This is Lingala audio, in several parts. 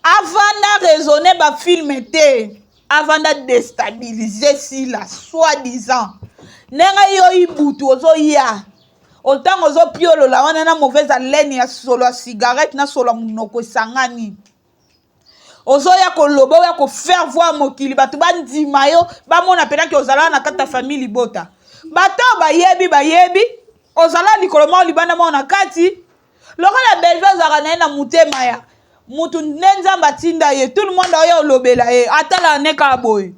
Avant de raisonner, ba film était. Avant de déstabiliser si la soi-disant. Nenga yo ibutu ozo ya. Autant ozo piolo la wana na mauvaise haleine ya solo ya cigarette na solo munoko sangani. Ozo ya koloba ya ko faire voir mokili batu bandima yo ba mona pena ke ozala na kata famille libota. Bato bayebi ozala likolo ma libanda mona kati. Lokola belve ozala na mutema ya. Mutu nenzamba tinda ye tout le monde oyo lobela ye atala neka boy.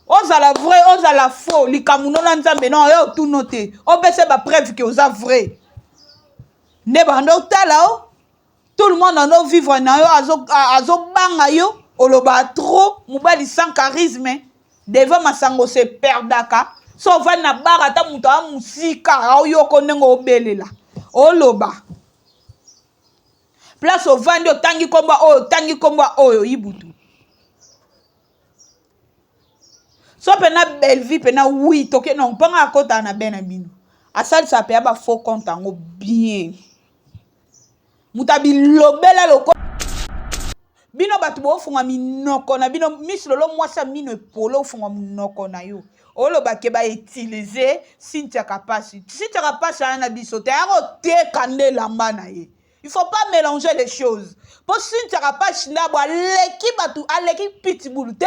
Ozala vrai, ozala faux, likamuno na nzambe non yo tout noté. Obese ba preuve que oza vrai. Ne bando tala o. Tout le monde en vivre na yo azo banga yo oloba trop mobali sans charisme devant masango se perdaka. So va na barata muto a musika o yo konengo obelela. Oloba. Place au vandi tangi komba oyo ibutu. So pena belle vie pena oui toke non panga akota na bena bino. Asali sa pe aba faux compte ngo bien. Mutabi lobela loko. Bino batu bo funga minoko na bino mislolo mwasa mino polo funga minoko na yo. Olo ba ke ba utiliser Cynthia Kapasi. Cynthia Kapasi na biso te aro te kande lamba na ye. Il faut pas mélanger les choses. Pour Cynthia Kapasi na bo aleki batu aleki pitbull te.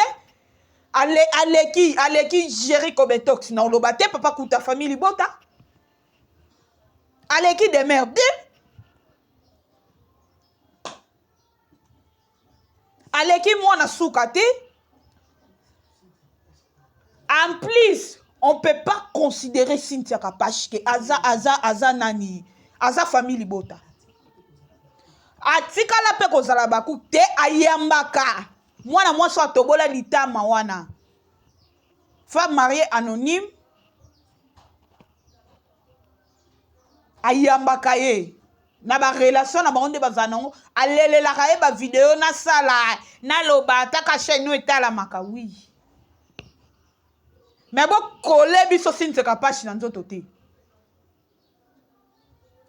Aleki Jericho Betox na oloba te papa kuta famille bota. Aleki de merde. Aleki mwana suka te. En plus, on ne peut pas considérer Cynthia Kapasi que aza nani, aza famille bota. Atika la pe kozala baku te ayambaka. Mwana mwasa tobola litama wana. Femme mariée anonyme. Ayambaka ye. Na ba relation na bango nde bazanango. Alelela ka ye ba vidéo na sala. Na loba taka chaîne no etala maka oui. Mais bon collé biso Cynthia Kapasi na nzoto te.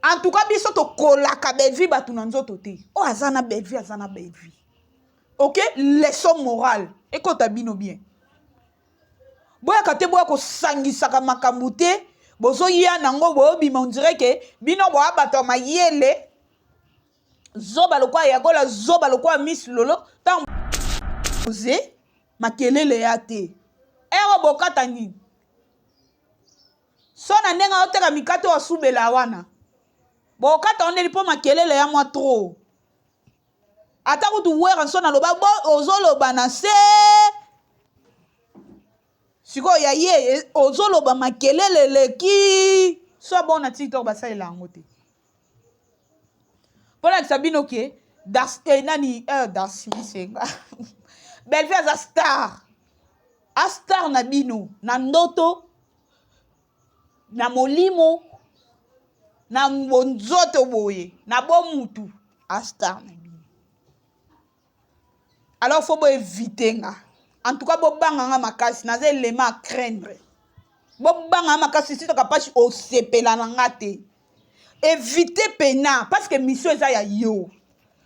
En tout cas biso to kolaka belvi batu na nzoto te. O azana belvi. OK, leçon morale. Écoute bino bien. Boya kate boya ko sangisaka makambu te. Bozo ya nango bo bima on dirait que bino bo abato mayele. Zoba lokwa ya gola zoba lokwa miss lolo. Tant posé makelele ya te. Ero bokata nini. Sona nenga oteka mikato wa subela wana. Bokata oneli po makelele ya mwa trop. Ata kutu wera sona loba bo ozoloba na se. Siko ya ye ozoloba makelele leki. So bon na TikTok basa elango te. Pola kisabino ke das nani das misenga. Belve as a star. A star na bino na ndoto na molimo na mbonzoto boye na bomutu a star na bino. Alors faut éviter nga. En tout cas bo banga makasi na élément à craindre. Bo banga makasi si to Kapasi o sepela na ngate. Éviter pena parce que mission eza ya yo.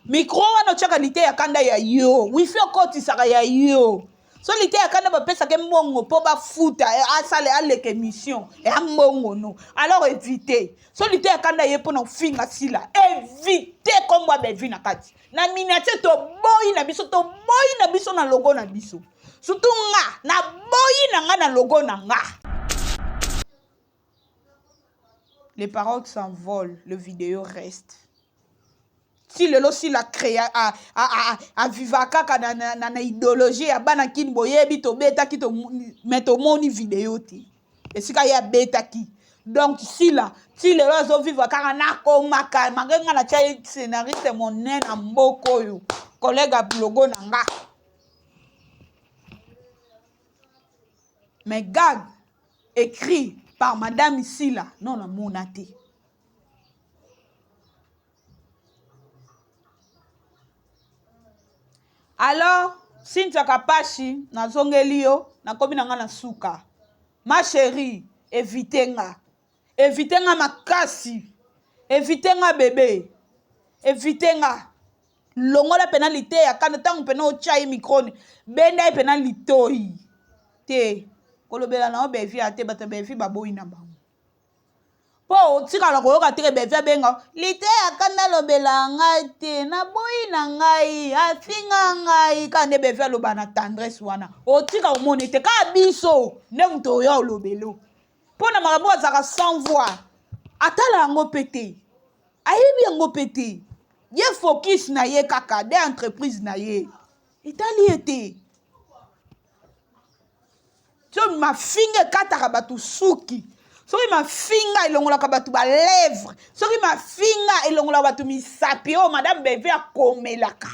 Micro wana chaka lité ya kanda ya yo. Wifi okoti saka ya yo. So lité ya kanda ba pesa ke mbongo po ba futa asale aleke mission e mbongo no. Alors éviter. So lité ya kanda ye po na finga sila. Éviter comme ba bevi na kati. Na miniature to boyi na biso na logo na biso. Surtout nga na boyi na nga na logo na nga. Les paroles s'envolent, le vidéo reste. Si le si la créé a vivaka na idéologie ya bana kin boyebi to beta ki to meto moni vidéo ti. Et si ka ya beta ki. Donc si le zo vivre ka na ko maka magenga na chai scénariste mon na mboko yo collègue logo na nga. Mais gag écrit par Madame Sila non na monate. Alors Cynthia Kapasi na zongeli yo na komi na nga na suka. Ma chérie, évitez nga makasi. Évitez nga bébé. Évitez nga. longola pena lite ya kana tangu pena ochai micro benda pena litoi te kolobela na bevi ate bata bevi baboyi na bango po otikala koyoka teke bevi abenga lite ya kana lobela ngai te na boyi na ngai afinga ngai kande bevi aloba na tendresse wana otika omoni te ka biso nde moto oyo olobelo mpo na makambo azalaka sans voix atala yango mpe te ayebi yango mpe te ye focus na ye kaka de entreprise na ye etali ye te so mafinga ekataka bato suki soki mafinga elongolaka bato balèvre soki mafinga elongolaka bato misapi oyo madame beve akomelaka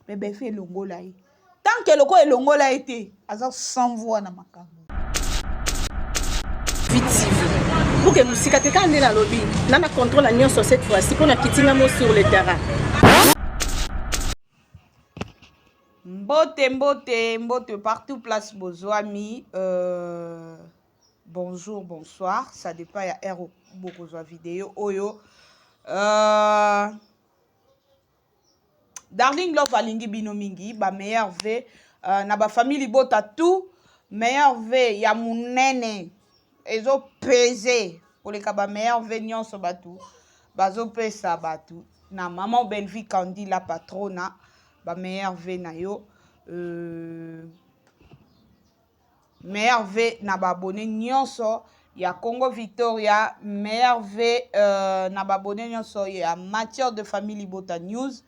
me beve elongola ye tanke eloko elongola ye te aza sans voix na makambo pour que musika te kande na lobby nana contrôle nyonso cette fois-ci pour na kitinga mo sur le terrain. Mbote partout place bozwami bonjour bonsoir ça dépend ya ero bokozwa vidéo oyo Darling Love alingi bino mingi ba meilleur ve na ba famille bota tout meilleur ve ya munene ezo peser koleka ba meilleur ve nyonso batu bazo pesa batu na maman Belvi Kandi la patrona ba meilleur ve na yo meilleur ve na ba abonné nyonso ya Congo Victoria meilleur ve na ba abonné nyonso ya matière de famille Bota News.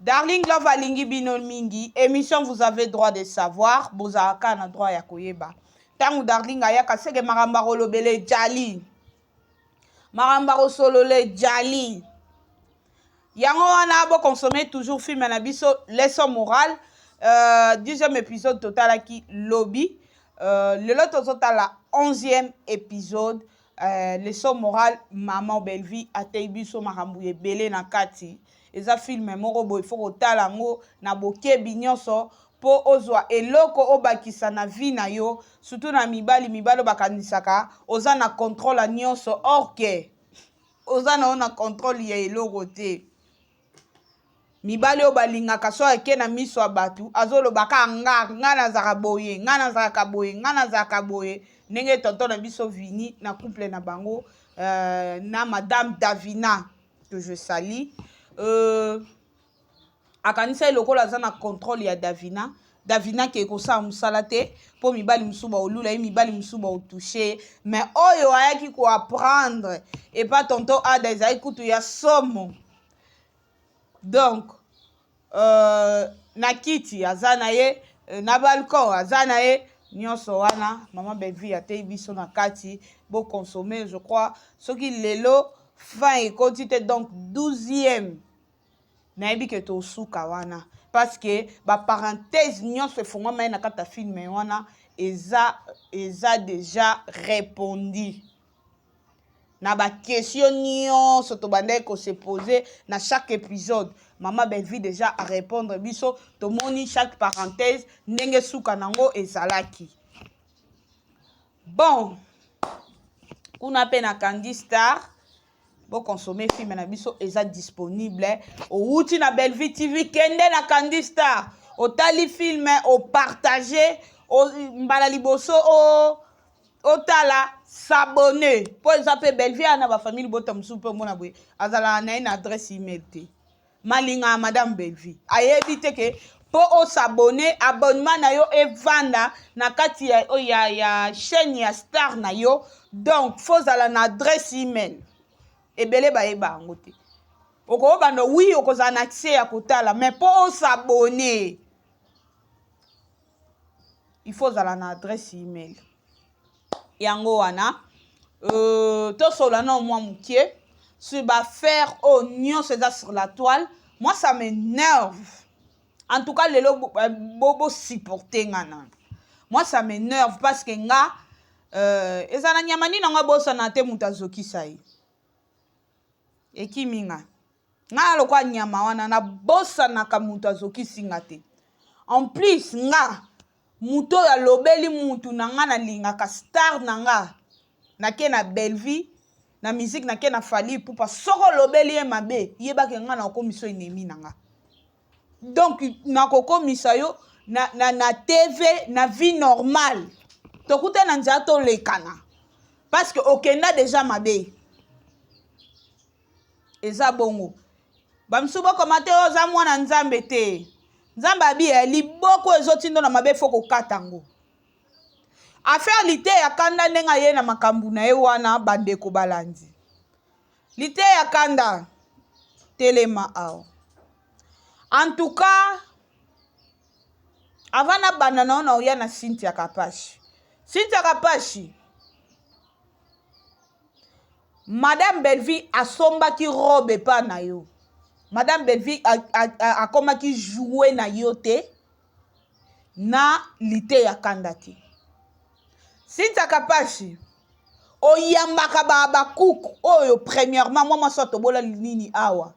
Darling Love alingi bino mingi émission vous avez droit de savoir bozalaka na droit ya koyeba tangu Darling ayaka seke maramba rolobele jali maramba rosolole jali yango wana bo consommer toujours film na biso leçon morale 10e épisode total qui lobby le total la 11e épisode leçon morale maman Belvi atei biso makambu ebele na kati eza film moko boy faut kotala ngo na bokebi nyonso po ozwa eloko obakisa na vie na yo surtout na mibali bakanisaka oza na contrôle nyonso or que oza na contrôle ya eloko te mibali o balingaka so eke na miso abatu azolobaka nga nazaka boye nga nazaka boye nga nazaka boye ndenge tonton na biso vini na couple na bango na madame Davina que je salue akanisa eloko aza na contrôle ya Davina ke kosala musala te po mibali musuba olula mibali musuba otoucher mais oyo ayaki ko apprendre et pas tonton Ada ezai kutu ya somo donc na kiti aza na ye na balcon aza na ye nyonso wana maman Belvi atei biso na kati bo consommer je crois soki lelo fin ekoti te donc 12e nayebi ke tosuka wana parce que ba parenthèse nyonso efongwama ye na kati ya filme wana eza déjà répondu na ba question nyonso tobandaki ko se poser na chaque épisode maman Belvi déjà à répondre biso tomoni chaque parenthèse ndenge suka nango ezalaki bon kuna pe na Candy Star bo consommer film na biso eza disponible outi na Belvi TV kende na Candy Star otali film o partager o mbala liboso o tala s'abonner po eza pe Belvi na ba famille bota musu pe mona boye azala na une adresse email te malinga madame Belvi ayebi te ke po o s'abonner abonnement na yo evanda na kati ya chaîne ya Star na yo donc faut ala na adresse email ebele bayeba yango te okobanda oui okozala na accès ya kotala mais po o s'abonner il faut ala na adresse email yango wana tosola na moi mukie sur ba faire oignon c'est ça sur la toile moi ça m'énerve en tout cas lelo bobo supporter ngana moi ça m'énerve parce que nga ezana nyama nini nga bosa na te mutazoki sai ekiminga nga lokwa nyama wana na bosa na ka mutazoki singa te en plus nga muto ya lobeli mutu na nga na linga ka star na nga na ke na Belvi na musique na ke na Fally Ipupa soko lobeli e mabe yebake nga na okomiso enemi na nga donc nakokomisa yo na TV na vie normale tokuta na nzela tolekana parce que okenda déjà mabe eza bongo bamisusu bokomate oyo oza mwana nzambe te nzambe abi liboko ezotindo na mabe fo kokata yango affaire lite ya kanda ndenge aye na makambo na ye wana bandeko balandi lite ya kanda telema awa en tout cas avant na banda na ona oya na Cynthia Kapashi Madame Belleville asombaki robe pa na yo Madame Belleville akomaki jouer na yo te na lite ya kanda te Cynthia Kapashi oyambaka bakuku oyo premièrement moi so tobola nini awa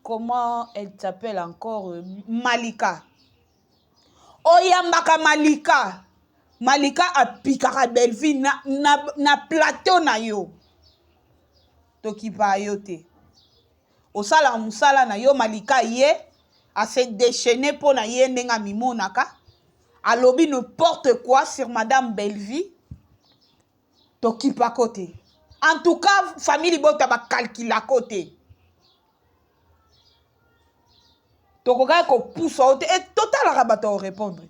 comment elle s'appelle encore Malika oyambaka Malika apikaka Belleville na plateau na yo tokipa yo te osala musala na yo Malika ye a se déchaîner pour na ye ndenga mimonaka alobi n'importe quoi sur Madame Belleville tokipa côté en tout cas famille bota ba calcula côté tokoka ko pousse au et total rabato répondre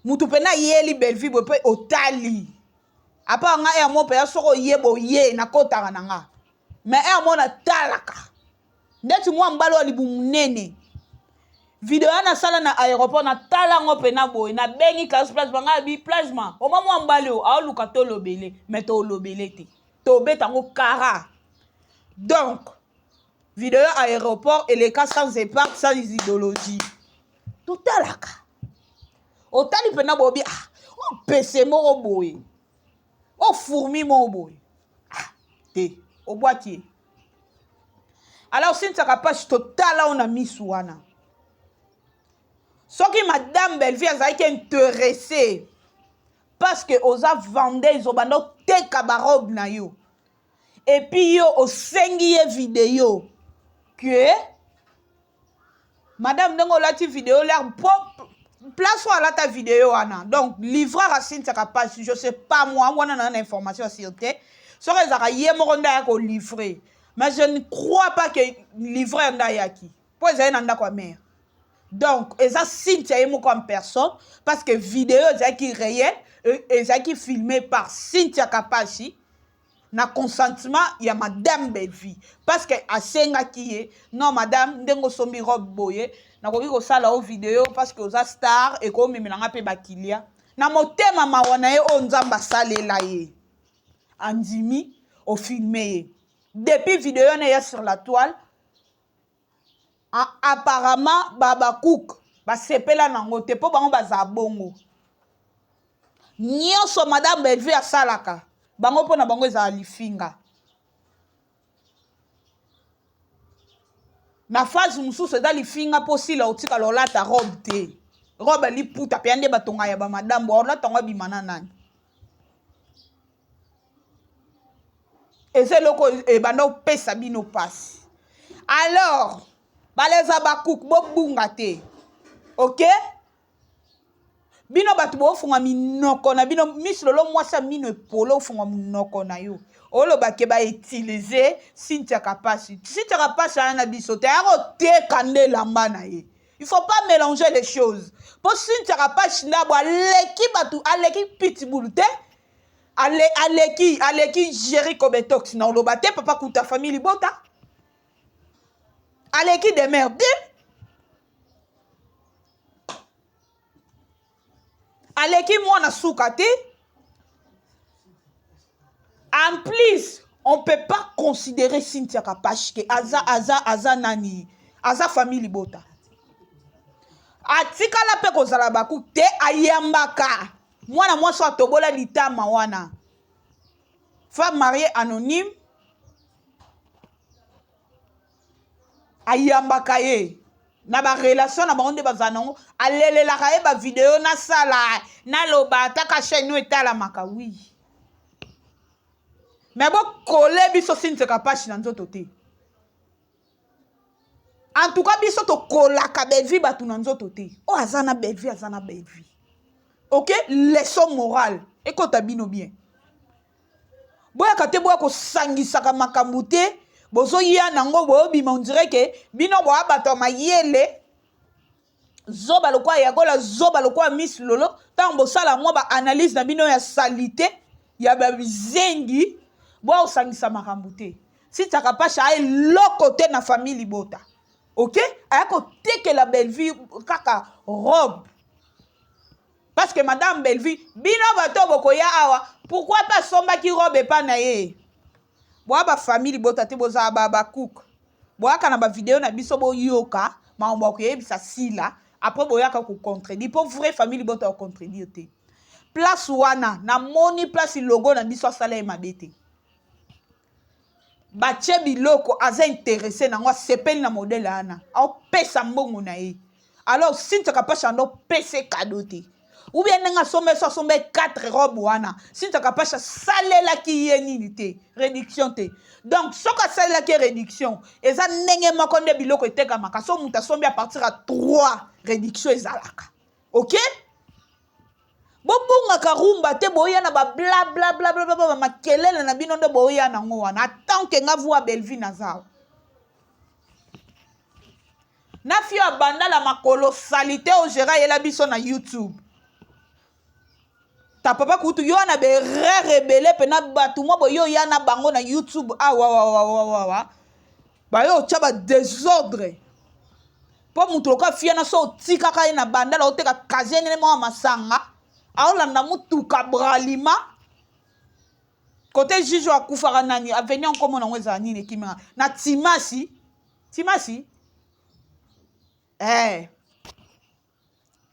mutu pena yeli Belleville bo pe otali apa nga ya mo pe soko yebo ye na kotaka nanga mais e mo na talaka ndeti mo mbalo libu munene video na sala na aéroport na tala ngo pe na boy na bengi kas place banga bi plasma o mo mbalo a luka to lobele mais to lobele te to beta ngo kara donc vidéo aéroport et les cas sans épargne sans idéologie tout talaka otali pena bobi o pc mo boy o fourmi mo boy te o boîtier alors Cynthia Kapashi total on a mis wana soki Madame Belleville azaki intéressée parce que oza vendé ils ont bando te kabarob na yo et puis yo osengi ye vidéo que Madame Dengo lati vidéo l'air pop place ou à la ta vidéo ana donc livreur à Cynthia Kapashi je sais pas moi on a une information sur te so ezaka ye moronda ya ko livrer mais je ne crois pas que livreur nda yaki pour ça nda kwa mère donc eza Cynthia yemo comme personne parce que vidéo ezaki réel ezaki filmé par Cynthia Kapashi na consentement ya Madame Belleville parce que asenga kiye non madame ndengo sombi robe boye na koki ko sala o vidéo parce que oza star et ko memelanga pe bakilia na motema mawana ye o nzamba salela ye andimi au filmé depuis vidéo na ya sur la toile apparemment baba cook ba sepela nango te po bango baza bongo nyonso Madame Belleville asalaka bango pona bango eza lifinga na phase mususu eza lifinga posila otika lolata robe te robe liputa pe ande batonga ya ba madame olata ngo bimana nani eze loko e bando pesa bino passe alors baleza bakouk bobunga te OK bino batu bo funga minoko na bino mislolo mwasa mino polo funga minoko na yo olo bake ba utiliser Cynthia Kapashi na biso te yaro te kande lamba na ye il faut pas mélanger les choses pour Cynthia Kapashi na bo aleki batu aleki pitbull te aleki Jericho Betox na oloba te papa kuta famille bota aleki de merde aleki mwana suka te en plus on peut pas considérer Cynthia Kapashi que aza nani aza famille bota atikala pe kozala baku te ayambaka mwana mwasi atobola litama wana femme mariée anonyme ayambaka ye na ba relation na bango nde bazanango alelelaka ye ba vidéo na sala na loba ataka chaîne etalamaka oui mais bo kole biso Cynthia Kapashi na nzoto te En tout cas, biso to kolaka belle vie batu na nzoto te. Oh azana belle vie, azana belle vie. OK? Leçon morale. Écoute bino bien. Boya kate boya ko sangisaka makambo te, bozo ya nango boyo bima on dirait que bino boya bato mayele. Zoba lokwa ya gola zoba lokwa Miss Lolo, tant bosala mo ba analyse na bino ya salité, ya ba bizengi, boya osangisa makambo te. Si taka pasha ay lokote na famille libota. OK? Ayako teke la belle vie kaka robe. Parce que madame Belleville, bino bato bokoya awa, pourquoi pas somba ki robe pa na ye? Boa ba famille libota te boza ba cook. Boa kana ba vidéo na biso bo yoka, ma on bokoye bisa sila, après boya ka ko contredire. Pour vraie famille libota ko contredire te. Place wana na moni place logo na biso sala e mabete. Bache biloko aza intéressé na ngwa sepeli na modèle ana. Au pesa mbongo na ye. Alors si tu capable chando pese cadeau te. Ou bien nga sombe 4 robes wana. Si tu capable salela ki yeni te, réduction te. Donc soka salela ki réduction, eza nenge makonde biloko eteka maka so muta sombe à partir à 3 réduction ezalaka. OK? Bobunga karumba te boya na ba bla bla bla bla bla makelele na bino ndo boya na ngo wana tant que nga voix Belleville nazao na fio abanda la makolo salité au gera yela biso na YouTube ta papa kutu yo na be rebelle pe na batu mo boyo ya na bango na YouTube wa ba yo chaba désordre po mutu loka fia na so tika ka na banda la oteka kazene mo masanga aolanda mutuka bralima côté juge wa kufara nani avenir encore na ngweza nini kimanga na timasi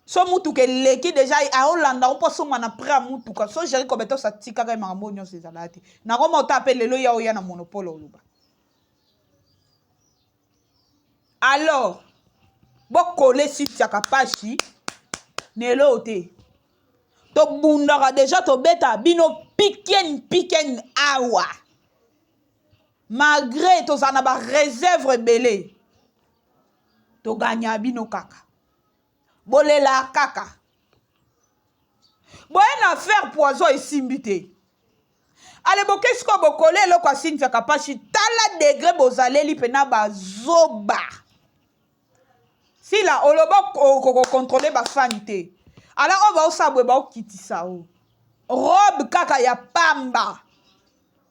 so mutuka leki déjà aolanda on poso mana près mutuka so gérer comme to sa tika ka mambo nyo se zalati na koma otapele lelo ya oya na monopole oluba alors bokole site ya kapashi nelo te to bundaka déjà to beta bino piken awa malgré to zana ba réserve belé to gagna bino kaka bolela kaka boyena faire poison esimbi te ale bokesko bokole eloko asini faka pashi tala degré bozaleli pena bazoba si la oloba ko contrôler ba fan te alors on va osabwe ba okitisa o robe kaka ya pamba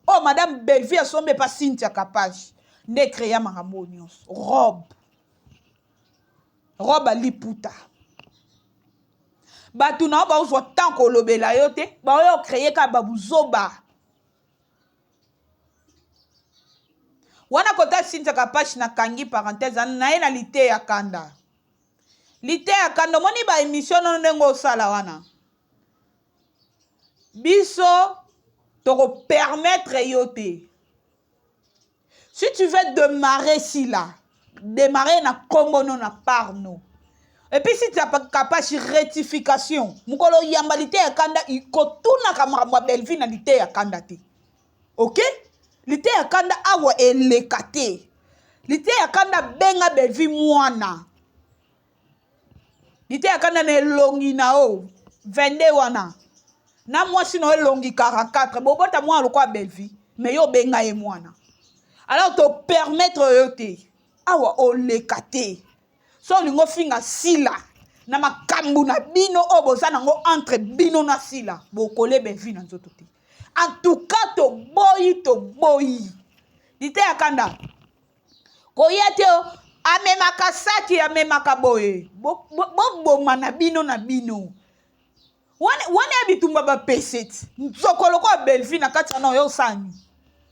oh madame Belleville asombe pa Cynthia Kapashi nde créa makambo nyonso robe liputa batu na ba ozwa tant ko lobela yo te ba yo créer ka babuzoba wana kota Cynthia Kapashi na kangi parenthèse na ye na lite ya kanda moni ba émission no ndengo sala wana biso toko permettre yo te si tu veux démarrer si là démarrer na kombo no na parno et puis si tu as pas capable rectification mukolo yambalite ya kanda ikotuna kama Belleville na lite ya kanda te OK lite ya kanda awa elekate lite ya kanda benga Belleville mwana lite ya kanda na longi na o 22 wana na mwasi no elongi 44 bobota mwa lokwa Belleville mais yo benga e mwana alors to permettre yo te awa olekate so lingo finga sila na makambu na bino o boza nango entre bino na sila bokole Belleville na nzoto te en tout cas to boyi lite ya kanda koyete amemaka saki amemaka boye boboma na bino wane bitumba ba peset nzokolo kwa Belleville na kati na oyo sani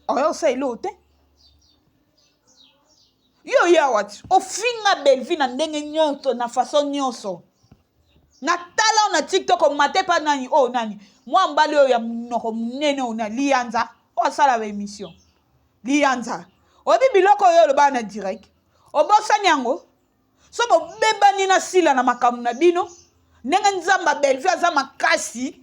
oyo sa ilo te yo ya wati ofinga Belleville na ndenge nyonso na façon nyonso na tala na TikTok mate pa nani nani mwa mbali oyo ya munoko munene ona lianza o sala ba émission lianza obi biloko oyo lo ba na direct obosani yango so bo bebani na sila na makamu na bino ndenge nzamba Belleville aza makasi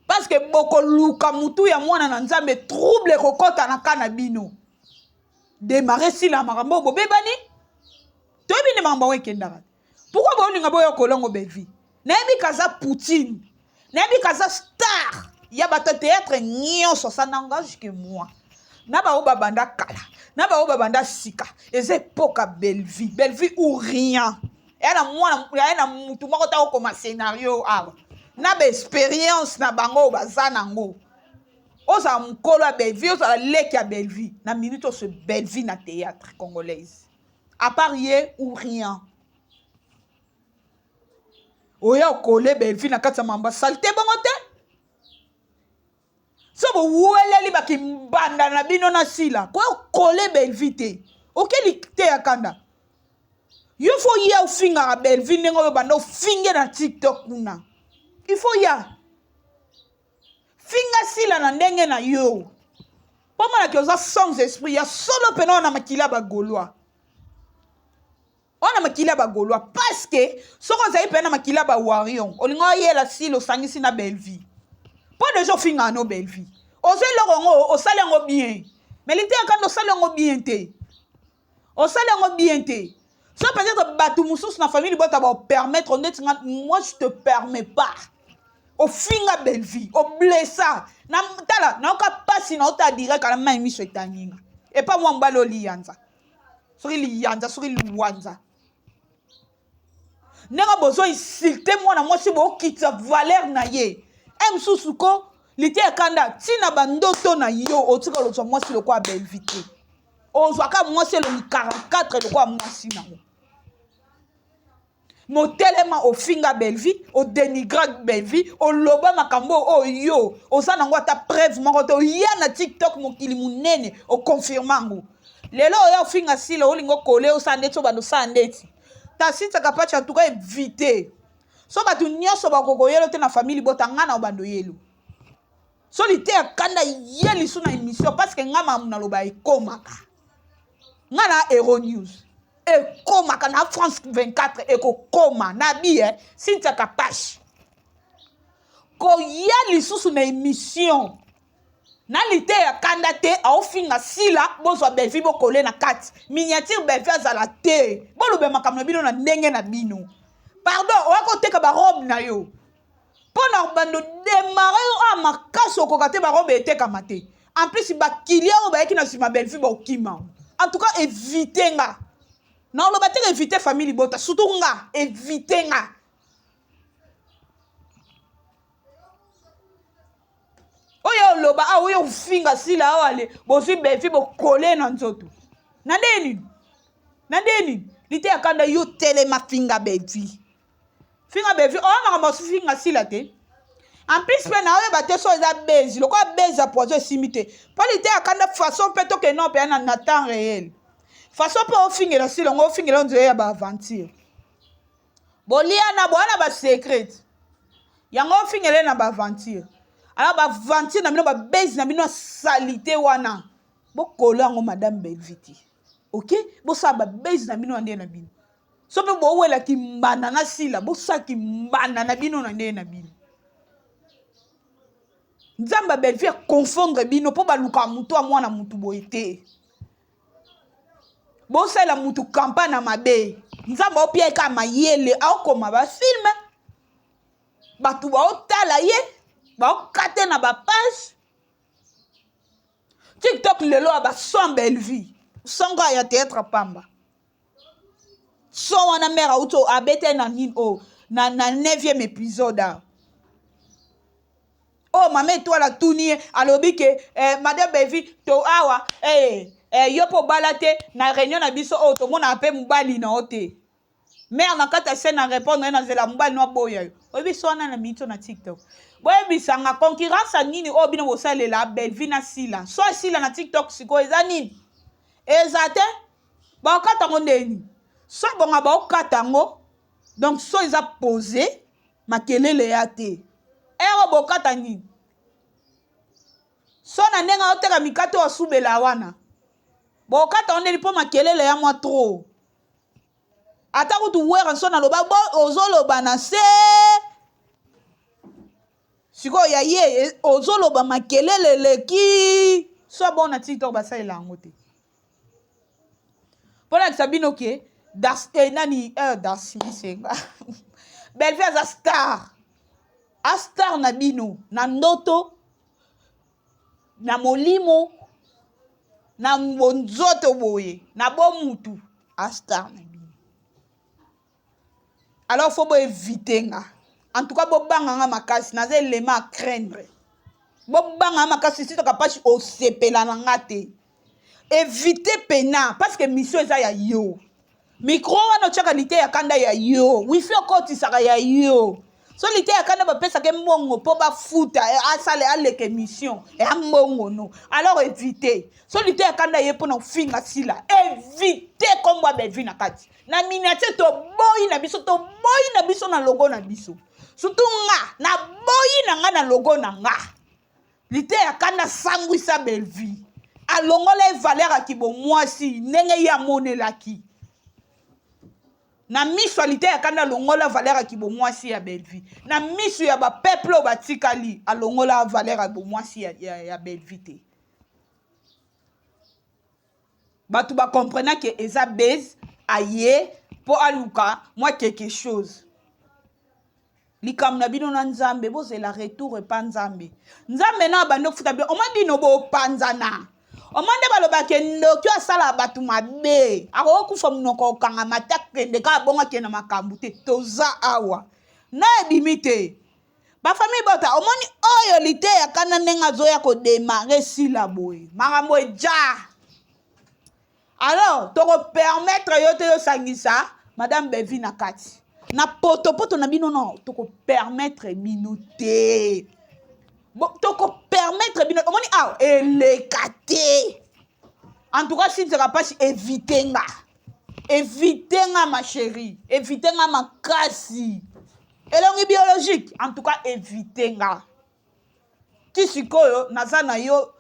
parce que boko luka mutu ya mwana na nzambe trouble kokota na kana bino démarrer si la makambo bobebani toyebi nde makambo ekendaka pourquoi bolinga boyo kolongo belvi nayebi kaza Poutine nayebi kaza star ya bato théâtre nyonso ça n'engage que moi na bao babanda kala na bao babanda sika eza epoka belvi ou rien yana mwana yana mutu moko ta okoma scénario awa na ba expérience na bango baza nango oza mukolo ya belvi oza leki ya belvi na minute oso belvi na théâtre congolaise à part ye ou rien oya okole belvi na kati ya mamba salite bongo te so boweleli bakimbanda na bino na sila koya okole belvi te okeli te ya kanda yo fo ya ofingaka belvi ndenge oyo banda ofinge na tiktok kuna il faut ya finga sila na ndenge na yo po monaki oza sans esprit ya solo pene oyo na makili ya bagaulois oyo na makili ya bagaulois parce que soki ozali pene na makili ya bawarion olinga oyela sila osangisi na belvi mpo deja ofingaka no belvi ozwi eloko yango osali yango bien mais lite ya kanda osali yango bien te osali yango bien te so peut-être bato mosusu na famille bota baopermettre ndeti nga moi je te permets pas ofinga belvi oblessa na tala naoka pasi na ota direct ala mai miso etaninga epa mwa mbala oliyanza soki liyanza soki liwanza ndenge bozo insulte mwana mwasi bookitisa valeur na ye mosusu ko lite ekanda ntina bandoto na yo otika lozwa mwasi lokwa belvi te ozwaka mwasi elongi 44 lokwa mwasi nango motelema ofinga belvi odenigra belvi oloba makambo oyo oza nango ata preuve moko te oya na tiktok mokili munene okonfirmango lelo oya ofinga sila olinga okole osala ndeti obanda osala ndeti tasitaka pachi atuka evite so bato nyonso bakokoyelo te na famille bota nga na obando yelo so lite akanda ye lisu na émission parce que nga mamu naloba ekomaka nga na Hero News ekomaka na France 24 ekokoma na bi sintiaka pashi koya lisusu na émission na lite akanda te aofinga sila bozwa belvi bokole na kati miniature belvi azala te bolobe makambo na bino na ndenge na bino pardon okoteka barobe na yo mpo na bando demare oyo makasi okoka te barobe etekama te en plus bakilia oyo bayeki na nsima belvi baokima en tout cas évite nga na oloba te évite famille bota surtout nga évite nga oyo oloba oyo ofinga sila awa ale bozwi belvi bokole na nzoto na ndeni lite akanda yo telema finga belvi oyo makambo finga sila te en plus mpe na oyeba te so eza bezi lokola bezi ya poison esimi te mpo lite akanda façon mpe toke no mpe na temps réel façon mpe ofingela sila ngo ofingela nzela ya baaventure boliana boana basecret yango ofingele na baaventure alors baaventure na bino babezi na bino asalite wana bokolo yango madame belviti ok bosala babezi na bino na ndenge na bino so mpe bowelaki mbanda na sila bosalaki mbanda na bino na ndenge na bino nzambe abelvi akonfondre bino mpo baluka mutu ya mwana mutu boye te bosala mutu campagne na mabe nzambe opiaka mayele aokoma bafilme bato baotala ye baokate na bapage tiktok lelo ya bason belvi songo ya théâtre pamba so wana mare auti abete na nini o na 9e épisode a oh mama etwala tuni ye alobi ke madame belvi to awa yo mpo bala te na réunion na biso oyo tomonaka mpe mobali na yo te mare na kati ya scène na répondre ye na nzela mobali no aboya yo oyebisa wana na minito na tiktok boyebisanga concurrence ya nini oyo bino bosalela belvi na sila so asila na tiktok sikoyo eza nini eza te baokata yango ndeni so bonga baokata yango donc so eza posé makelele ya te ero bokata nini so na ndenge aoteka mikate oyo asubela wana bokata yango ndeni mpo makelele ya mwa tro ata kutu wera so naloba ozoloba na se sikoyo ya ye ozoloba makelele leki so bona tiktok basalela yango te Pour la Sabino qui nani Darcy Misenga. Belle-fille a star. A star na bino, na ndoto, na molimo, na mbonzoto boye, na bomutu. A star na bino. Alors faut éviter nga. En tout cas, bobanga nga makasi, na ze lema à craindre. Bobanga nga makasi, si to kapachi o sepela na ngate. Éviter pena, parce que mission eza ya yo. Micro wana chaka lite ya kanda ya yo. Wifi okoti saka ya yo. So lite ya kanda ba pesa ke mbongo po ba futa asale aleke mission e mbongo no. Alors éviter. So lite ya kanda ye po na finga sila. Éviter kombo bevi na kati. Na miniature to boyi na biso na logo na biso. Surtout nga na boyi na nga na logo na nga. Lite ya kanda sangwisa belvi. Alongola valeur ki bo mwasi ndenge ya monelaki. Na misualité ya kanda longola valeur ki bo mwasi ya belvi. Na misu ya ba peuple batikali alongola valeur ya bo mwasi ya belvi te. Batu ba comprendre que eza base aye pour aluka moi quelque chose. Likam na bino na nzambe boze la retour pa nzambe. Nzambe na bando futa be o mabino bo panzana. Omande baloba ke ndoki asala batu mabe akokufa munoko kanga matakende ka bonga ke na makambu te toza awa na ebimite ba famille bota omoni oyo lite ya kana nenga zoya ko démarrer sila boy makambo eja. Alors toko permettre yo te yo sangisa madame Bevi na kati na poto na bino no toko permettre minuté. Bon, toko permettre bino omoni ah elekate. En tout cas si tu n'as pas éviter nga ma chérie, éviter nga ma kasi. Elongi biologique, en tout cas éviter nga. Ti sikoyo nazana yo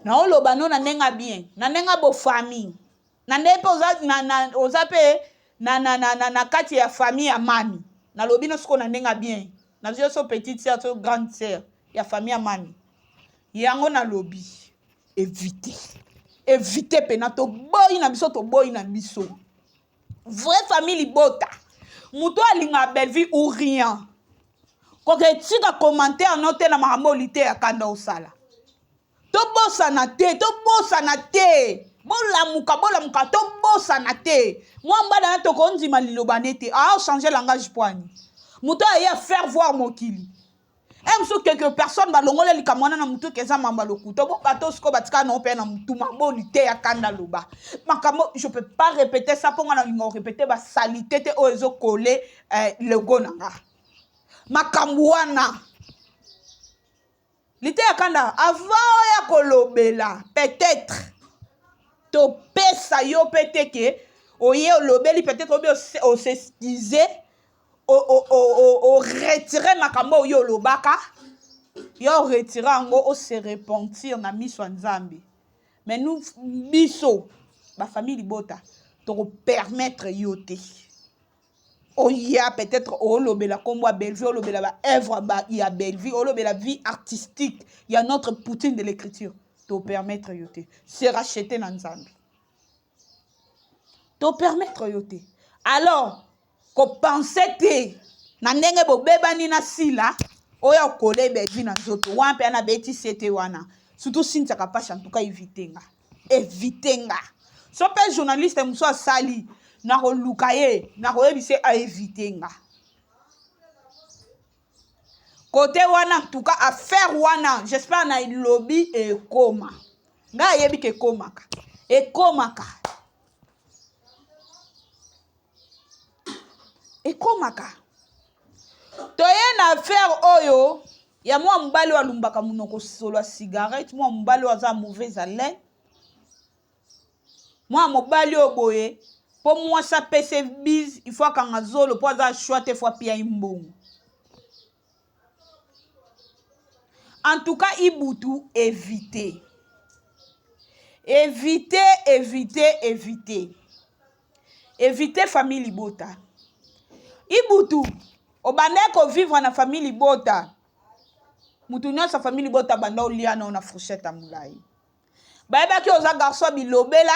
na oloba no na nenga bien, na nenga bo famille. Na ndepe ozape na kati ya famille ya mami. Na lobino siko na nenga bien. Na zio so petite sœur, so grande sœur, ya famille mami. Yango na lobby. Éviter pena to boy na biso to boy na biso. Vraie famille bota. Muto alinga belvi ou rien. Koke tika commentaire note na maramolité ya kanda osala. To bossa na te. Bolamuka to bossa na te. Mwamba na to konzi maliloba nete. Ah changer langage poani. Muto aya faire voir mokili. Même si quelques personnes balongole likamwana na mutu keza mamba lokuto bo bato sko batika na ope na mutu maboni te ya kanda loba. Makamo je peux pas répéter ça pour nga na répéter ba salité te o ezo coller le gonanga. Makamwana. Lité ya kanda avant ya kolobela peut-être to pesa yo peut-être oye olobeli peut-être o s'excuser o retirer makambo yo lobaka yo retirer ango o se repentir na miso nzambe mais nous biso ba famille libota to permettre yo te o ya peut-être o lobela kombo a Bellevue o lobela ba œuvre ba ya Bellevue o lobela vie artistique il y a notre poutine de l'écriture to permettre yo te se racheter na nzambe to permettre yo te alors ko penser te na ndenge bobebani na sila oya kole bevi na nzoto wampe ana beti sete wana surtout si ntaka pasha en tout cas éviter nga so pe journaliste muso asali na ko lukaye na ko ebise a éviter nga côté wana en tout cas affaire wana j'espère na lobby e koma nga yebi ke komaka ekomaka toye na affaire oyo ya mwa mbali wa lumbaka munoko solo a cigarette mwa mbali wa za mauvaise haleine mwa mobali oboye po mwa sa pese bise il faut kanga zolo po za choite fois pia imbongo en tout cas ibutu éviter famille libota ibutu obande ko vivre na famille libota mutu nyonso famille libota banda olia na fourchette amulai bayeba ki oza garçon bilobela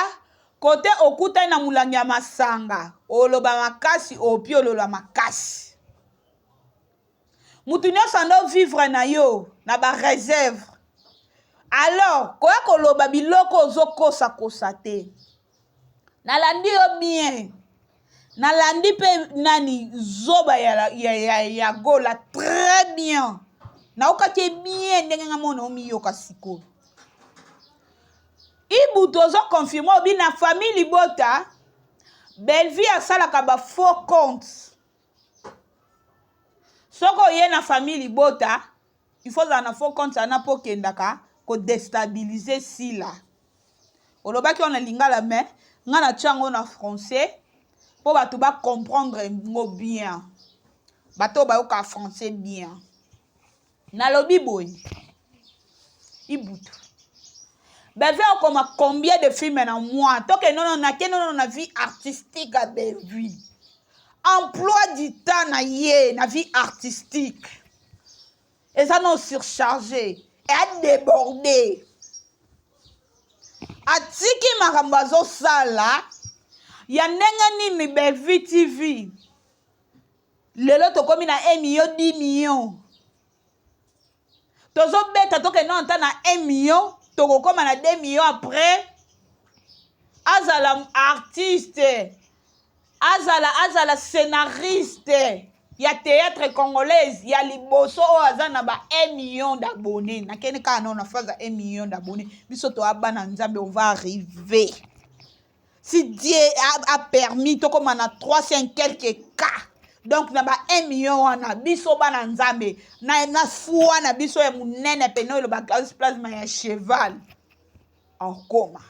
Côté okuta na mulangi ya masanga, oloba makasi, opi oloba makasi. Mutu nyonso ando vivre na yo, na ba réserve. Alors, koya koloba biloko ozokosa kosa te. Nalandi yo bien. Nalandi pe nani zoba ya gola très bien. Na okake bien ndenge nga mona omi yoka siko. Ibu tozo confirme obi na famille Libota, Belleville asalaka ba faux compte. Soko ye na famille Libota, il faut na faux compte ana po kendaka ko déstabiliser sila. Olobaki on a lingala mais nga na tchango na français pour bato ba comprendre ngo bien. Bato ba yoka français bien. Na lobi boy. Ibutu. Belleville comme combien de films en moi? Tant que non na vie artistique à Belleville. Emploi du temps na vie artistique. Et ça non surchargé et a débordé. Atiki makambazo sala ya nenga nini Belleville TV. Lelo to komi na 1 million 10 millions. Tozo beta to ke non ta na 1 million, to ko koma na 2 millions après. Azala artiste. Azala scénariste. Ya théâtre congolaise, ya liboso o azana ba 1 million d'abonnés. Na kene ka non na faza 1 million d'abonnés. Biso to abana nzambe on va arriver. Si Dieu a permis to comme on a 300 quelques cas. Donc na ba 1 million wana biso bana nzambe na fuwa na biso ya munene peno le ba plasma ya cheval en coma.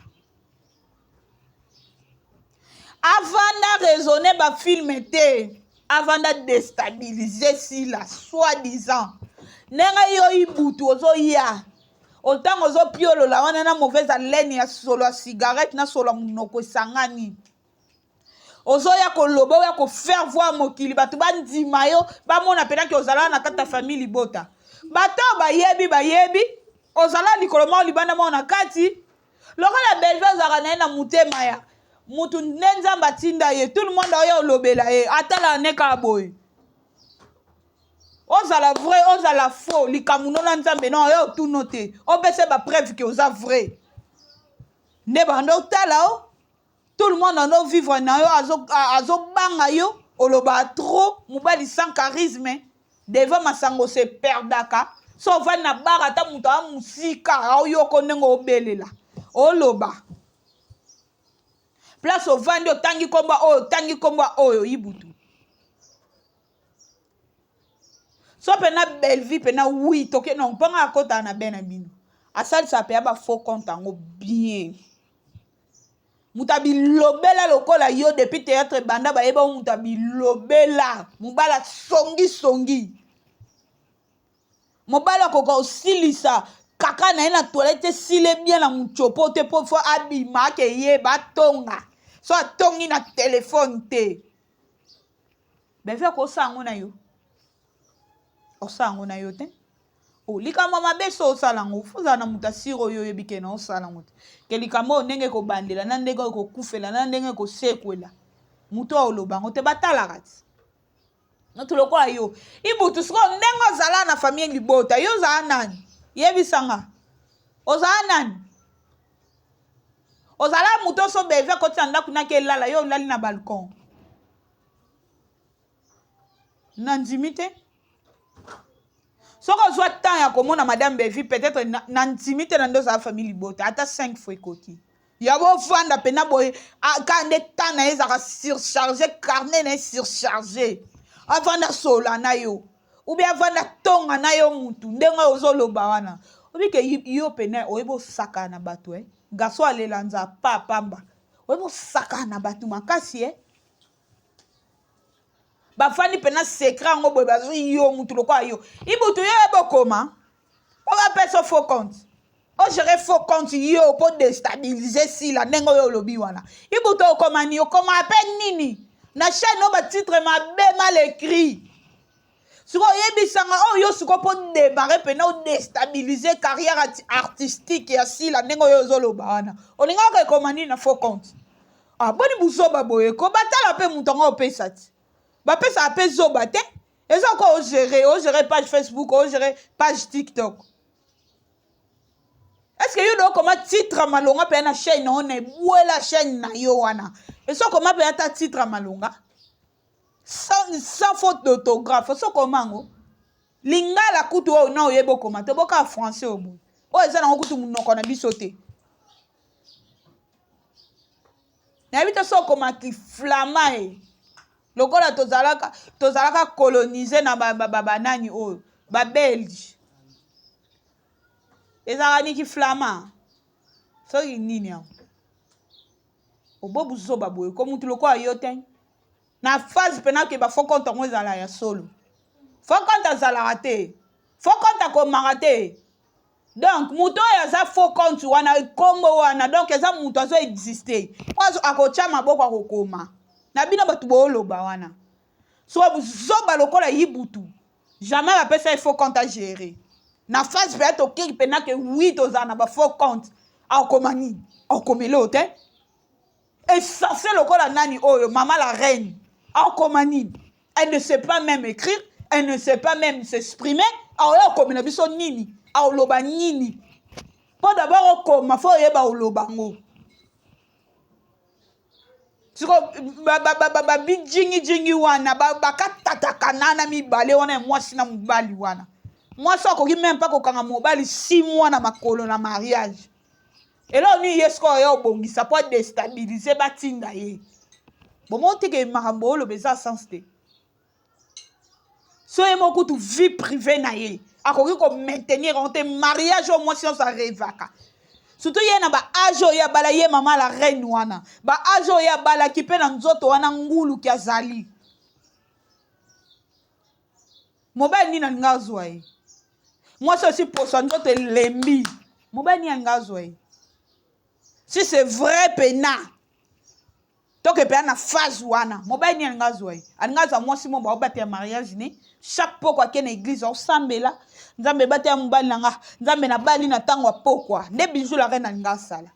Avant de raisonner ba film était avant de déstabiliser si la soi-disant nenga yo ibutu ozo ya autant ozo piolo la wana na mauvaise haleine ya solo ya cigarette na solo munoko sangani ozo ya koloba ya ko faire voir mokili batu bandima yo ba mona pena ke ozala na kata famille Libota bato bayebi ozala likolo ma libanda mona kati lokola Belleville zaka na mutema ya mutu nenzamba tinda ye tout le monde oyo lobela ye atala neka boy ozala vrai ozala faux likamuno na nzambe non yo tout noté obese ba preuve que oza vrai ne bando tala o tout le monde en vivre na yo azo banga yo oloba trop mobali sans charisme devant masango se perdaka so va na barata mutu a musika o yo konengo obelela oloba place au vandi tangi komba oyo ibutu so pena Belleville pena oui toke non panga akota na bena bino asali sa pe ba faux compte ngo bien mutabi lobela lokola yo depuis théâtre banda ba yeba mutabi lobela mubala songi mobala koko silisa kaka na ina toilette sile bien na muchopo te po fo abima ke ye batonga so atongi na téléphone te Belleville ko sango na yo o sango na yo te o likama mabeso osalango fuza na mutasiro yo yebike na osalango te ke likama ndenge ko bandela na ndenge ko kufela na ndenge ko sekwela muto olobango te batala kati noto lokola yo ibutu siko ndenge ozala na famille Libota yo za nani yebisanga ozala nani ozala muto so Belleville ko tanda kuna ke lala yo lali na balcon nanzimite soko zwa temps ya komona madame Belleville peut-être nanzimite na ndo za famille Libota ata 5 fois koti ya bo fanda pena boy kande temps na ezaka surchargé carnet na surchargé avant na sola na yo ou bien avant na tonga na yo mutu ndenga ozoloba wana obi ke yo pena oyebo saka na bato gaso alelanza pamba oyebo saka na bato makasi bafani pena secret ngo boy bazo yo mutu lokola yo ibutu yo ebokoma o ba peso faux compte o gérer faux compte yo pour déstabiliser si la nengo yo lobi wana ibutu okoma ni okoma appel nini na chaîne no ba titre mal écrit siko yebisanga yo siko po démarrer pena o déstabiliser carrière artistique ya si la nengo yo zoloba wana olinga ko ekoma ni na faux compte Ah, boni buzoba boye ko batala pe mutonga opesa ti. Ba pesa ape zoba te. Eza ko o gérer page Facebook, o gérer page TikTok. Est-ce que yo do comment titre malonga pe na chaîne on est la chaîne na yo wana. Est-ce que comment pe ta titre malonga? Sans faute d'orthographe. Est-ce que comment lingala kutu o na oyebo comment te boka français au bout. O eza na kutu munoko na biso te. Na bita so comment ki flamay. Lokola tozalaka coloniser na banani oyo ba Belge. Ezaka niki flama. So nini ya. Obobu zoba boye ko mutu lokola yo ten. Na phase pena ke ba fo konta ngo ezala ya solo. Fo konta zala te. Fo konta ko marate. Donc muto ya za fo konta wana kombo wana donc eza muto azo exister. Kwazo akocha maboko akokoma. Na bino batu booloba wana. So zoba lokola yibutu. Jamais la pesa il faut compte à gérer. Na phase peut être OK pena que 8 aux ana ba faut compte. A komani. A komelo te. Et ça c'est lokola nani oyo maman la reine. A komani. Elle ne sait pas même écrire, elle ne sait pas même s'exprimer. A oyo komena biso nini. A loba nini. Pour d'abord okoma faut yeba olobango. Siko ba jingi wana ba katataka nana mibale wana mwasi na mobali wana. Mwasi akoki même pas kokanga mobali 6 mois na makolo na mariage. Et là on y yesko yo bongisa pour déstabiliser batinda ye. Bon mo teke makambo lo beza sens te. So ye moko tu vie privée na ye. Akoki ko maintenir on te mariage au moins si on sa revaka. Surtout yena ba ajo ya bala ye mama la reine wana. Ba ajo ya bala ki pe na nzoto wana ngulu ki azali. Mobile ni na ngazwa ye. Moi c'est aussi pour son nzoto lembi. Mobile ni na ngazwa ye. Si c'est vrai pena. Donc pe na phase wana. Mobile ni na ngazwa ye. Angaza moi si mo ba obate mariage ni. Chaque poko ke na église on sambela. Nzambe bate ya mobali nanga nzambe na bali na tango pokwa nde bijou la reine nga sala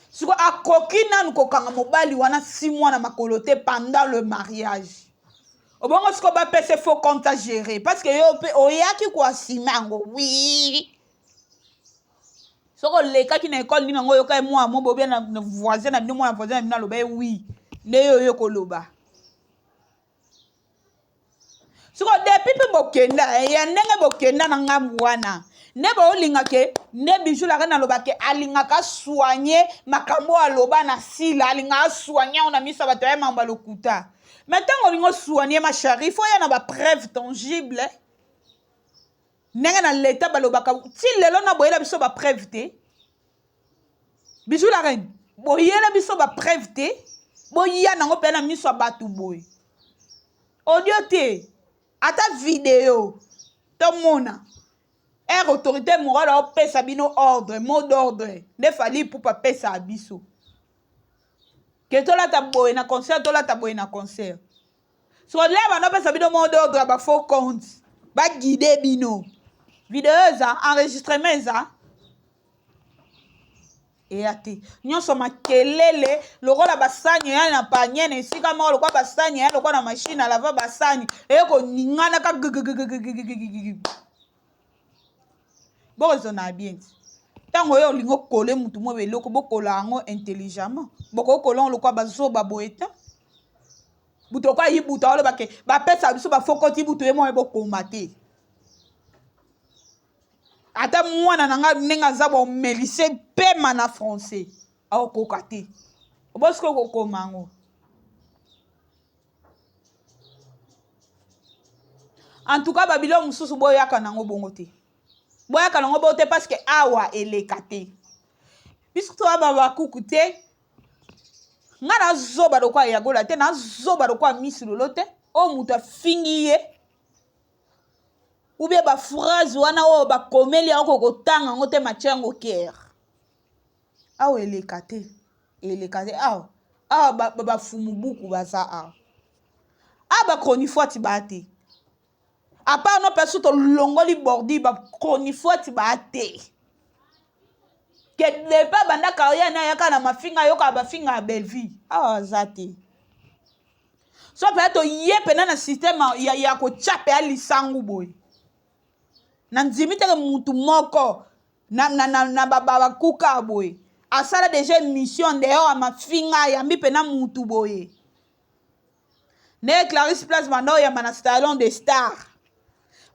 siko akoki nanu kokanga mobali wana 6 mois na makolo te pendant le mariage obongo siko ba pese faux compte à gérer parce que yo pe oyaki kwa simango oui soko leka ki na école ni nango yo kai moi mo bobia na voisin na bino moi voisin na loba oui nde yo koloba. Siko depuis pe bokenda ya ndenge bokenda na ngamu wana nebo olinga ke ne bijou la reine aloba ke alinga ka soigner makambo aloba na sila alinga soigner on a mis ça bato ya mamba lokuta maintenant olingo soigner ma chérie faut ya na ba preuve tangible ndenge na l'état baloba ka ti lelo na boyela biso ba preuve te bijou la reine boyela biso ba preuve te boya nango pe na miso batu boy audio te ata vidéo to mona autorité morale au pesa bino ordre mot d'ordre ne fali pour pas pesa abiso que tola ta boy na concert tola ta boy na concert so là ba no pesa bino mot d'ordre ba faux compte ba guider bino vidéo za enregistrement za et ate nyonso makelele lokola basani ya na panier na esika moko lokola basani ya lokola na machine à laver basani eko ningana ka bozo na bien tango yo lingo kole mutu mo beloko bokola ngo intelligemment boko kola lokola bazoba boeta buto kwa yibuta ole bake ba pesa biso ba fokoti buto ye mo ebokoma te ata mwana nanga nenga zabo melise pema na français au kokate obosko kokomango en tout cas babilo mususu boyaka nango bongo te boyaka nango bote parce que awa elekate puisque toi baba kukute ngana zoba dokwa yagola te na zoba dokwa misilolo te o mutu afingi ye ou bien ba phrase wana o ba komeli yango kotanga ngo te machango kier awo elekate awo ba fumu buku baza awo ba chronifoiti bate à part no pesu to longoli bordi ba chronifoiti bate que depa banda carrière na yaka na mafinga yoka bafinga ya Belleville azate so peut-être yé pena na système ya ko chape ya lisangu boy na ndimi te mutu moko na baba kuka boy asala déjà mission dehors mafinga ya mbi pena mutu boy ne Clarisse Place bando ya mana salon de star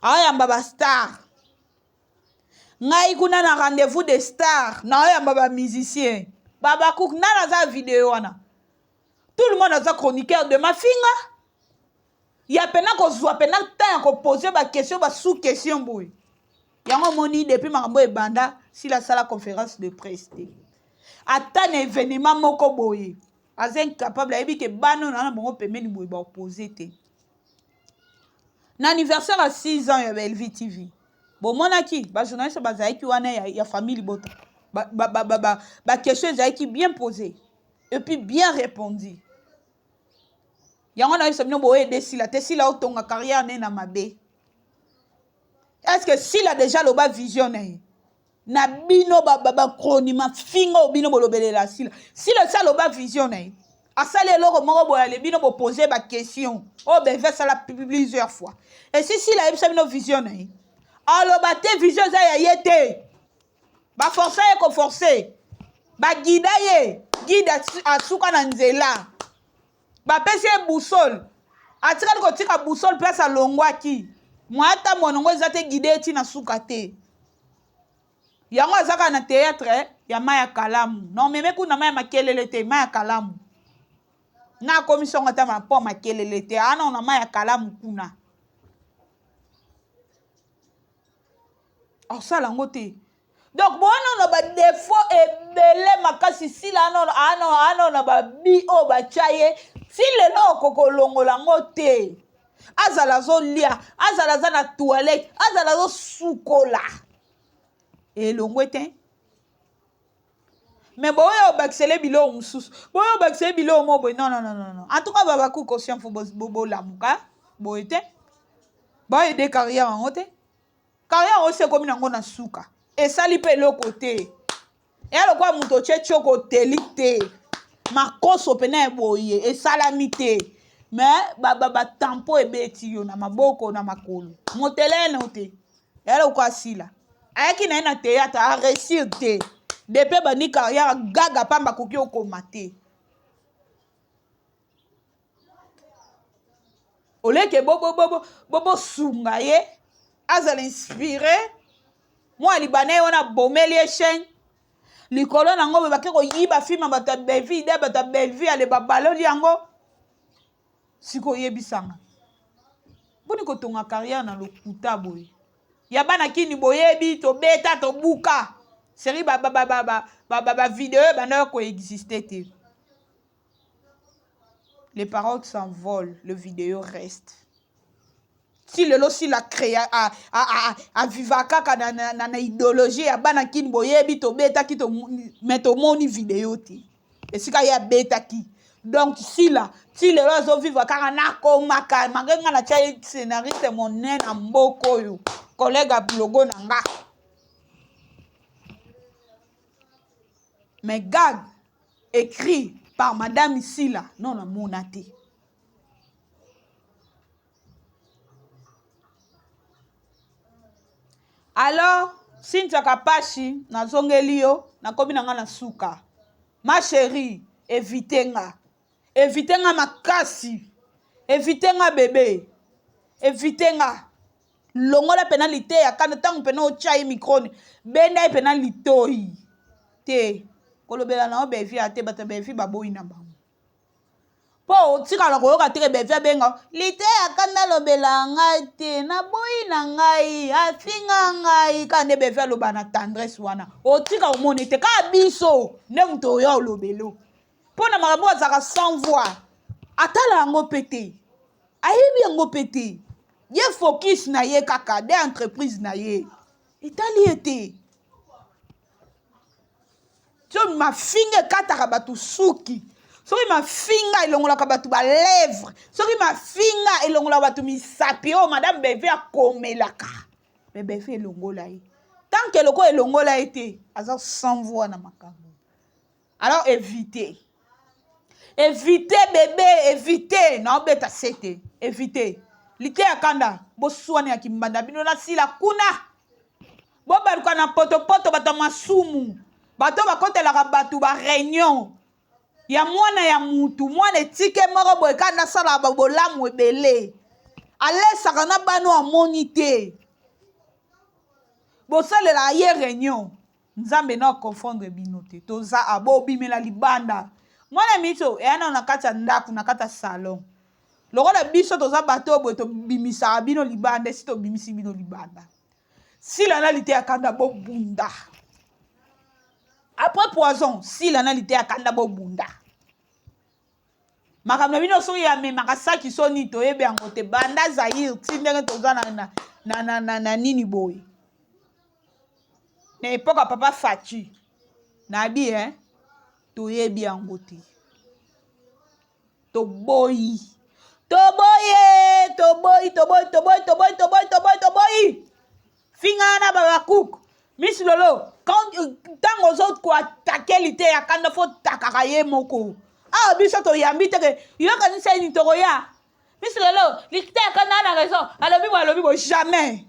ayamba ba star ngai kuna na rendez-vous de star na ayamba ba musicien baba cook na za vidéo wana tout le monde aza chroniqueur de mafinga ya pena ko zwa pena temps ko poser ba question ba sous question boy yango moni depuis makambo e banda si la sala conférence de presse ata na événement moko boy aza incapable ayebi ke bano na bango pemeni boy ba opposer te na anniversaire à 6 ans ya Belleville TV bomonaki ba journaliste bazalaki wana ya famille bota ba question ezalaki bien posée et puis bien répondu yango na biso bino boye desila te sila otonga carrière ne na mabe est-ce que sila déjà loba vision na bino ba chronima fingo bino bolobelela sila ça loba vision asali eloko moko boya le bino bo poser ba question o be fait ça la plusieurs fois et si la yebisa bino vision aloba te vision za ya yete ba forcer ko forcer ba guida ye guide asuka na nzela ba pese boussole atikali ko tika boussole place alongwaki mwata monongo ezate guide eti na suka te yango azaka na théâtre ya maya kalamu non meme kuna maya makelele te maya kalamu na commission ngata ma po makelele te ana na maya kalamu kuna osala ngo te donc bona na ba défaut ebele makasi sila ano na ba bi o ba chaye sile no kokolongola ngo te azala zo lia azala za na toilette azala zo sukola elongwe te mais boyo baksele bilo mususu boyo baksele bilo mo boy non en tout cas baba ku conscient fo bobo lamuka boy te boy de carrière en hote carrière aussi comme nango na suka et sali pe le côté et alors quoi muto chechoko telite makoso pena boye et salamité mais baba tampo ebeti yo na maboko na makolo motelene ote et alors quoi sila ayaki na na théâtre a réussir te depuis bani carrière gaga pamba koki okoma te oleke bobo sunga ye azala inspiré moi libanais wana bomeli chaîne likolo nango bebake koyiba filme bato ya Belleville de bato ya Belleville ale babaloli yango siko yebisanga boni kotonga carrière na lokuta boye ya bana kini boyebi to beta to buka série ba vidéo bana ko exister te les paroles s'envolent le vidéo reste si le si la créé a vivaka na idéologie ya bana kini boyebi to beta ki to metto moni vidéo te et sika ya beta ki donc si le zo vivre kaka na komaka magenga na chai scénariste monene na mboko yo collègue blogo nanga mais gag écrit par madame Sila non na monate alors Cynthia Kapashi na zongeli yo na komi nanga na suka ma chérie évitenga makasi évitenga bébé évitenga longola pénalité ya kana tangu pena ochai microne benda pénalité toi te kolobela na obevi ate bata bevi baboyi na bango po tika na koyoka teke bevi benga lite ya kana lobela ngai te na boyi na ngai afinga ngai kande bevi loba na tendresse wana otika omone te ka biso ne muto yo lobelo po na makambo azaka sans voix atala yango pete ayebi yango pete ye focus na ye kaka de entreprise na ye etali ete so mafinga kataka batu suki soki mafinga elongolaka batu balèvre soki mafinga elongolaka batu misapi oyo madame beve akomelaka me beve elongola ye tant que le ko elongola été aza sans voix na makambo. Alors évitez bébé, évitez na obeta sete, évitez lite ya kanda bo soane ya kimbanda bino na sila kuna bo baluka na poto bato masumu bato bakotelaka bato ba réunion ya mwana ya mutu mwana etike moko boye kanda sala bolamu ebele alesaka na bano amoni te bosalela ye réunion nzambe na confondre bino te toza abo bimela libanda mwana miso eyana na kati ya ndako na kati ya salon lokola biso toza bato boye tobimisaka bino libanda esi tobimisi bino libanda sila na lite ya kanda bobunda après poison sila na lite ya kanda bobunda makambo na bino soki yamemaka saki soni toyebi yango te banda Zaire ti ndenge toza na nini boye na epoke ya papa Faci nabi toyebi yango te toboyi finga na babakuku misi lolo ntango ozokoatake lite ya kanda fo takaka ye moko awa biso toyambi teke yokanisa nini tokoya misi lolo lite ya kanda na raison alobi bo jamais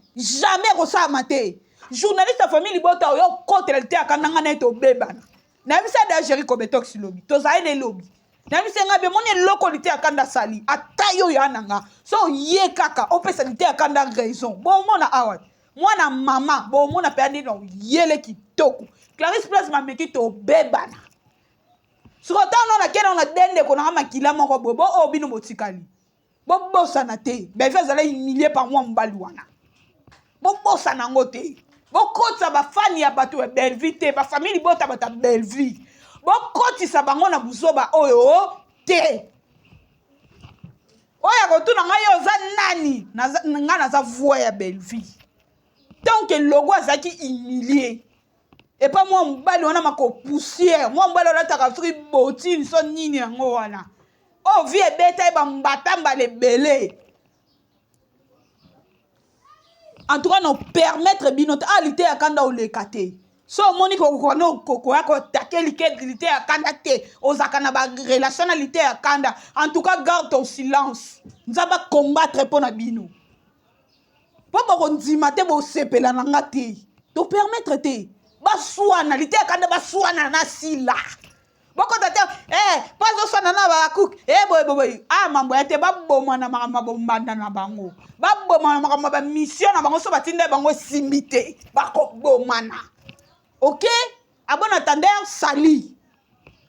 kosalama te journaliste ya famille libota oyo kotela lite ya kanda nga na ye tobebana nayebisa da Géri Kobetox lobi tozali ne lobi nayebisa nga be moni eloko lite ya kanda sali ata yo ya nanga so ye kaka opesa lite ya kanda raison bomona awa mwana mama bomona pe andi no yele kitoko Clarisse Place mameki tobebana sokotano na kena na dende ko na makila moko bobo obino botikali bobosana te beve azala humilié par moi mbali wana bobosana ngo te bokotisa bafani ya bato ya Belleville te bafamili bota bato ya Belleville bokotisa bango na buzoba oyo te oyo akotuna ngai oza nani nga naza voix ya Belleville tant que logo azalaki humilié et pas moi mbali wana mako poussière moi mbali olataka soki botini so nini yango wana o vie ebeta eba mbatamba lebele en tout cas no permettre bino te alite ya kanda oleka te so omoni kokoya kotake lite ya kanda te ozaka na barelation na lite ya kanda en tout cas garde ton silence nzambe combattre mpo na bino po bokondima te bosepela na nga te to permettre te baswana lite ya kanda baswana na sila bokota te bazoswana na bakuku boyeboye mambo ya te babomana makambo bombanda na bango babomana makambo bamission na bango so batinda bango esimbi te bakobomana ok abona tander sali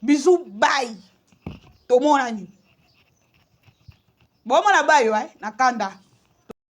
bisou bye tomonani bomona bayo na kanda